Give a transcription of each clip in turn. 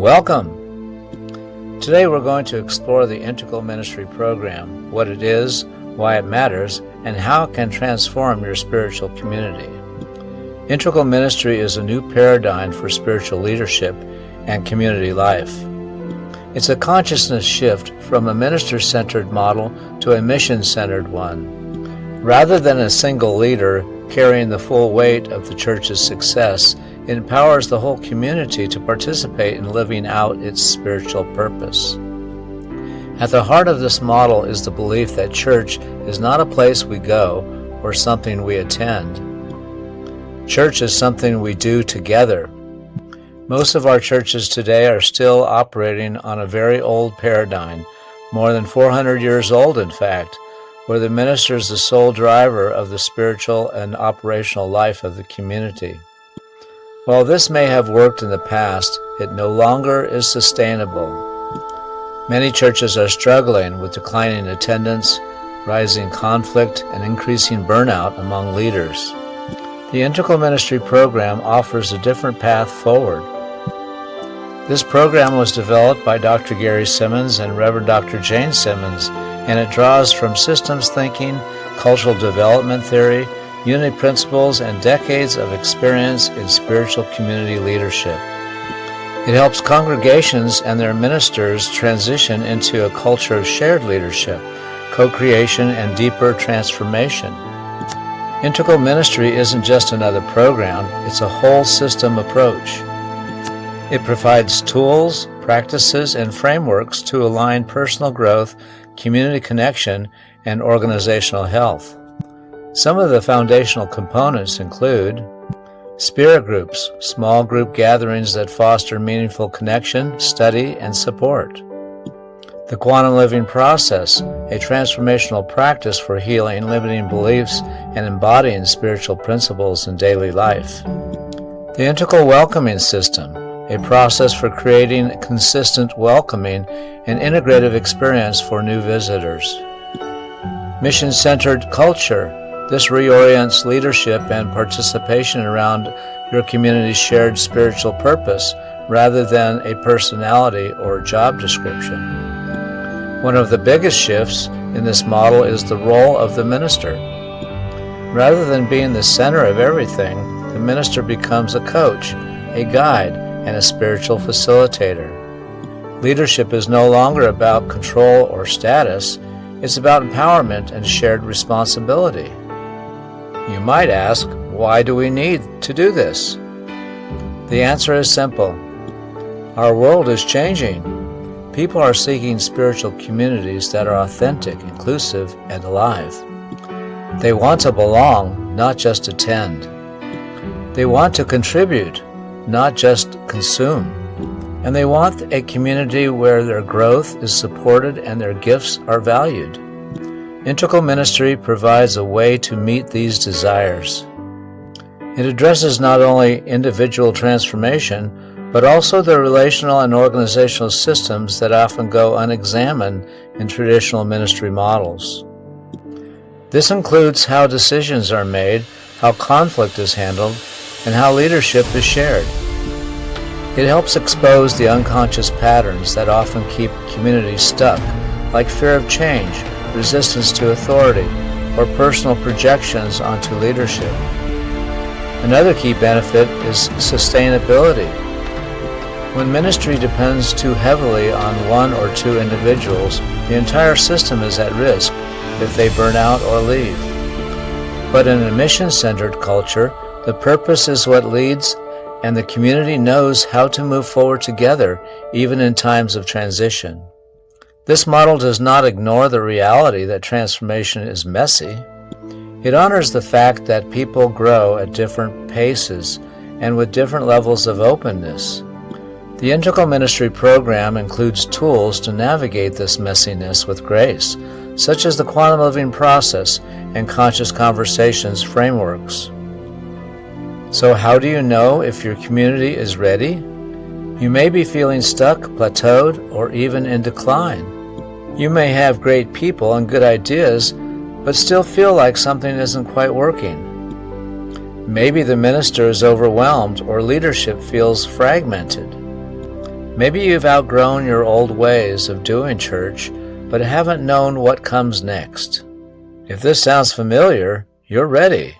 Welcome! Today we're going to explore the Integral Ministry Program, what it is, why it matters, and how it can transform your spiritual community. Integral Ministry is a new paradigm for spiritual leadership and community life. It's a consciousness shift from a minister-centered model to a mission-centered one. Rather than a single leader carrying the full weight of the church's success, it empowers the whole community to participate in living out its spiritual purpose. At the heart of this model is the belief that church is not a place we go or something we attend. Church is something we do together. Most of our churches today are still operating on a very old paradigm, more than 400 years old in fact, where the minister is the sole driver of the spiritual and operational life of the community. While this may have worked in the past, it no longer is sustainable. Many churches are struggling with declining attendance, rising conflict, and increasing burnout among leaders. The Integral Ministry Program offers a different path forward. This program was developed by Dr. Gary Simmons and Reverend Dr. Jane Simmons, and it draws from systems thinking, cultural development theory, unity principles, and decades of experience in spiritual community leadership. It helps congregations and their ministers transition into a culture of shared leadership, co-creation, and deeper transformation. Integral Ministry isn't just another program, it's a whole system approach. It provides tools, practices, and frameworks to align personal growth, community connection, and organizational health. Some of the foundational components include spirit groups, small group gatherings that foster meaningful connection, study, and support. The Quantum Living Process, a transformational practice for healing limiting beliefs and embodying spiritual principles in daily life. The Integral Welcoming System, a process for creating a consistent, welcoming, and integrative experience for new visitors. Mission-centered culture. This reorients leadership and participation around your community's shared spiritual purpose rather than a personality or job description. One of the biggest shifts in this model is the role of the minister. Rather than being the center of everything, the minister becomes a coach, a guide, and a spiritual facilitator. Leadership is no longer about control or status, it's about empowerment and shared responsibility. You might ask, why do we need to do this? The answer is simple. Our world is changing. People are seeking spiritual communities that are authentic, inclusive, and alive. They want to belong, not just attend. They want to contribute, not just consume. And they want a community where their growth is supported and their gifts are valued. Integral Ministry provides a way to meet these desires. It addresses not only individual transformation, but also the relational and organizational systems that often go unexamined in traditional ministry models. This includes how decisions are made, how conflict is handled, and how leadership is shared. It helps expose the unconscious patterns that often keep communities stuck, like fear of change, resistance to authority, or personal projections onto leadership. Another key benefit is sustainability. When ministry depends too heavily on one or two individuals, the entire system is at risk if they burn out or leave. But in a mission-centered culture, the purpose is what leads, and the community knows how to move forward together, even in times of transition. This model does not ignore the reality that transformation is messy. It honors the fact that people grow at different paces and with different levels of openness. The Integral Ministry Program includes tools to navigate this messiness with grace, such as the Quantum Living Process and Conscious Conversations frameworks. So how do you know if your community is ready? You may be feeling stuck, plateaued, or even in decline. You may have great people and good ideas, but still feel like something isn't quite working. Maybe the minister is overwhelmed or leadership feels fragmented. Maybe you've outgrown your old ways of doing church, but haven't known what comes next. If this sounds familiar, you're ready.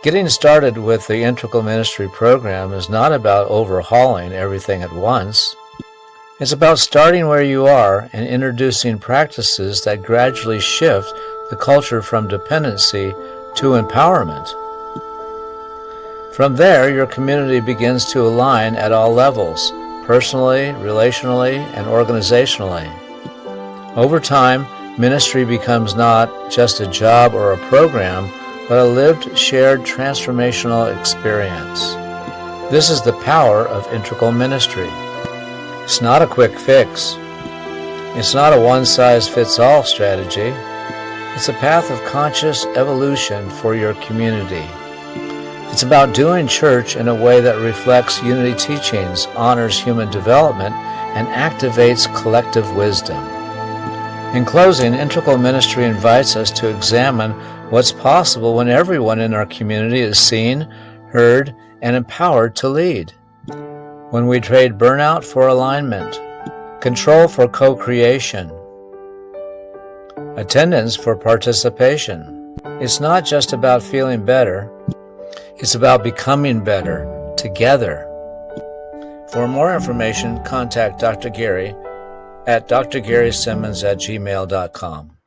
Getting started with the Integral Ministry program is not about overhauling everything at once. It's about starting where you are and introducing practices that gradually shift the culture from dependency to empowerment. From there, your community begins to align at all levels, personally, relationally, and organizationally. Over time, ministry becomes not just a job or a program, but a lived, shared, transformational experience. This is the power of integral ministry. It's not a quick fix. It's not a one-size-fits-all strategy. It's a path of conscious evolution for your community. It's about doing church in a way that reflects unity teachings, honors human development, and activates collective wisdom. In closing, Integral Ministry invites us to examine what's possible when everyone in our community is seen, heard, and empowered to lead. When we trade burnout for alignment, control for co-creation, attendance for participation. It's not just about feeling better, it's about becoming better together. For more information, contact Dr. Gary at drgarysimmons@gmail.com.